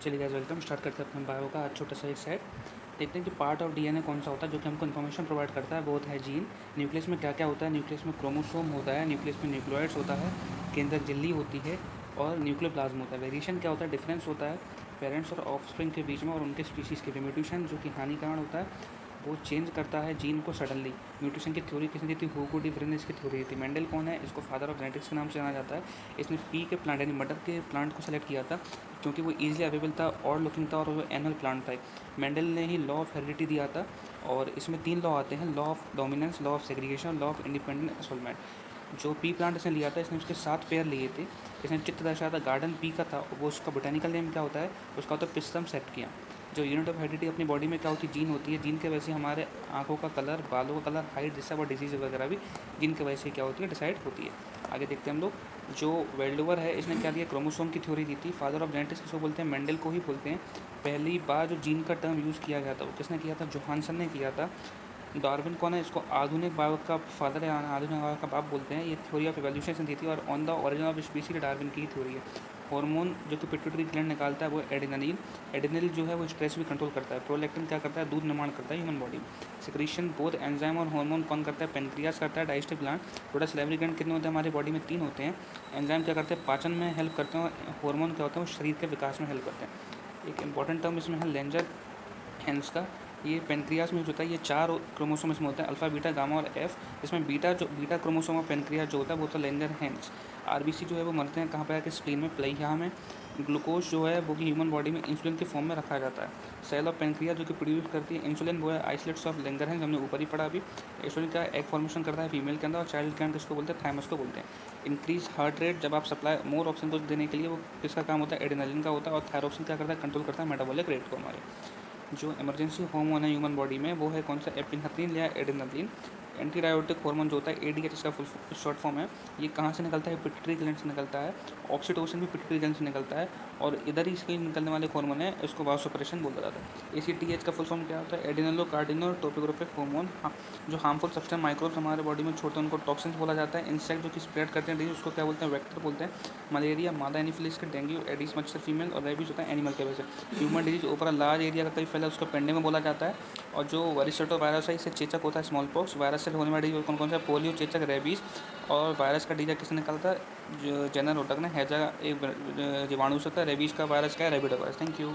चलिए guys, welcome. Start करते हैं अपने बायो का आज छोटा सा एक सेट। देखते हैं कि पार्ट ऑफ डीएनए कौन सा होता है जो कि हमको इन्फॉर्मेशन प्रोवाइड करता है। बहुत है जीन। न्यूक्लियस में क्या क्या होता है? न्यूक्लियस में क्रोमोसोम होता है, न्यूक्लियस में न्यूक्लियोइड्स होता है, केंद्रक झिल्ली होती है और न्यूक्लियोप्लाज्म होता है। वेरिएशन क्या होता है? डिफरेंस होता है पेरेंट्स और ऑफस्प्रिंग के बीच में और उनके स्पीशीज़ के बीच। म्यूटेशन जो कि हानिकारक होता है, वो चेंज करता है जीन को सडनली। म्यूटेशन की थ्योरी किसने दी थी? हुगो डी व्रेन ने इसकी थ्योरी दी थी। मेंडल कौन है? इसको फादर ऑफ जेनेटिक्स के नाम से जाना जाता है। इसने पी के प्लांट यानी मटर के प्लांट को सेलेक्ट किया था क्योंकि वो ईजिली अवेलेबल था, और लुकिंग था और वो एनुअल प्लांट था। मेंडल ने ही लॉ ऑफ हेरिडिटी दिया था और इसमें 3 लॉ आते हैं: law of dominance, law of segregation, law of independent assortment. जो पी प्लांट इसने लिया था, इसने उसके 7 पेयर लिए थे। इसने चित्र दर्शाया था, गार्डन पी का था। वो उसका बोटेनिकल नेम क्या होता है? उसका होता है पिस्टम सेप्टिया। जो यूनिट ऑफ हेरिडिटी अपनी बॉडी में क्या होती है? जीन होती है। जीन के वजह से हमारे आंखों का कलर, बालों का कलर, हाइट, जिससे वो डिजीज़ वगैरह भी जीन की वजह से क्या होती है? डिसाइड होती है। आगे देखते हैं हम लोग। जो वेल्डोवर है, इसने क्या दिया? क्रोमोसोम की थ्योरी दी थी। फादर ऑफ जेनेटिक्स किसको बोलते हैं? मेंडल को ही बोलते हैं। पहली बार जो जीन का टर्म यूज़ किया गया था वो किसने किया था? जोहानसन ने किया था। डार्विन कौन है? इसको आधुनिक बायो का फादर या आधुनिक बायो का बाप बोलते हैं। ये थ्योरी ऑफ एवोल्यूशन से दी थी और on the origin of species Darwin की ही थ्योरी है। हार्मोन जो कि पिट्यूटरी ग्लैंड निकालता है वो एड्रेनलिन। एड्रेनलिन जो है वो स्ट्रेस भी कंट्रोल करता है। प्रोलैक्टिन क्या करता है? दूध निर्माण करता है ह्यूमन बॉडी में। सिक्रीशन बोथ एंजाइम और हार्मोन कौन करता है? पेनक्रियास करता है। Digestive gland. Total salivary gland कितने होते हैं हमारी बॉडी में? 3 होते हैं। एंजाइम क्या करते हैं? पाचन में हेल्प करते हैं और हार्मोन क्या होते हैं? वो शरीर के विकास में हेल्प करते हैं। एक इंपॉर्टेंट टर्म इसमें है लेंजर हैंस का। ये पेनक्रियास में यूज होता है। ये 4 क्रोमोसोम इसमें होता है: अल्फा, बीटा, गामा और एफ। इसमें बीटा क्रोमोसोम ऑफ पेनक्रियास जो होता है वो होता है लेंजर हैंस। आरबीसी जो है वो मरते हैं कहाँ पे आके? स्प्लीन में, प्लेइया में। ग्लूकोज जो है वो कि ह्यूमन बॉडी में इंसुलिन के फॉर्म में रखा जाता है। सेल ऑफ पेनक्रियास जो कि प्रोड्यूस करती है इंसुलिन, वो है आइसोलेट्स ऑफ लेंगर हैंस। हमने ऊपर ही पढ़ा अभी। इंसुलिन का एग फॉर्मेशन करता है फीमेल के अंदर। और चाइल्ड ग्लैंड किसको बोलते हैं? थाइमस को बोलते हैं। इंक्रीज हार्ट रेट, जब आप सप्लाई मोर ऑक्सीजन को देने के लिए, वो किसका काम होता है? एड्रेनलिन का होता है। और थायरोक्सिन क्या करता है? कंट्रोल करता है मेटाबॉलिक रेट को हमारे। जो इमरजेंसी हार्मोन है ह्यूमन बॉडी में वो है कौन सा? एपिनेफ्रिन या एड्रेनलिन। एंटीबायोटिक हार्मोन जो होता है एडीएच, इसका फुल शॉर्ट फॉर्म है। ये कहाँ से निकलता है? पिट्यूटरी ग्लैंड से निकलता है। ऑक्सीटोसिन भी पिट्यूटरी ग्लैंड से निकलता है और इधर ही इसके निकलने वाले हार्मोन है, इसको वासोप्रेशन बोला जाता है। एसीटीएच का फुल फॉर्म क्या होता है? एडिनलो कार्डिनो टोपोग्राफिक हार्मोन। जो हार्मफुल सब्सटेंस माइक्रोब्स हमारे बॉडी में छोड़ते हैं उनको टॉक्सिन्स बोला जाता है। इंसेक्ट जो कि स्प्रेड करते हैं डिजीज, उसको क्या बोलते हैं? वेक्टर बोलते हैं। मलेरिया मादा एनीफिलिस के, डेंगू एडिस मच्छर फीमेल, और रेबीज होता है एनिमल के वजह से। ह्यूमन डिजीज ऊपर लार्ज एरिया का कई फैला, उसको पेंडेमिक बोला जाता है। और जो वरिस्टो वायरस है, इससे चेचक होता है, स्मॉल पॉक्स। वायरस से होने वाली कौन कौन सा? पोलियो, चेचक, रेबीज। और वायरस का डीजा किसने निकाला था? जो जेनर रोटक ने। हैजा एक जीवाणु से होता है। रेबीज का वायरस क्या है? रेबिडो वायरस। Thank you.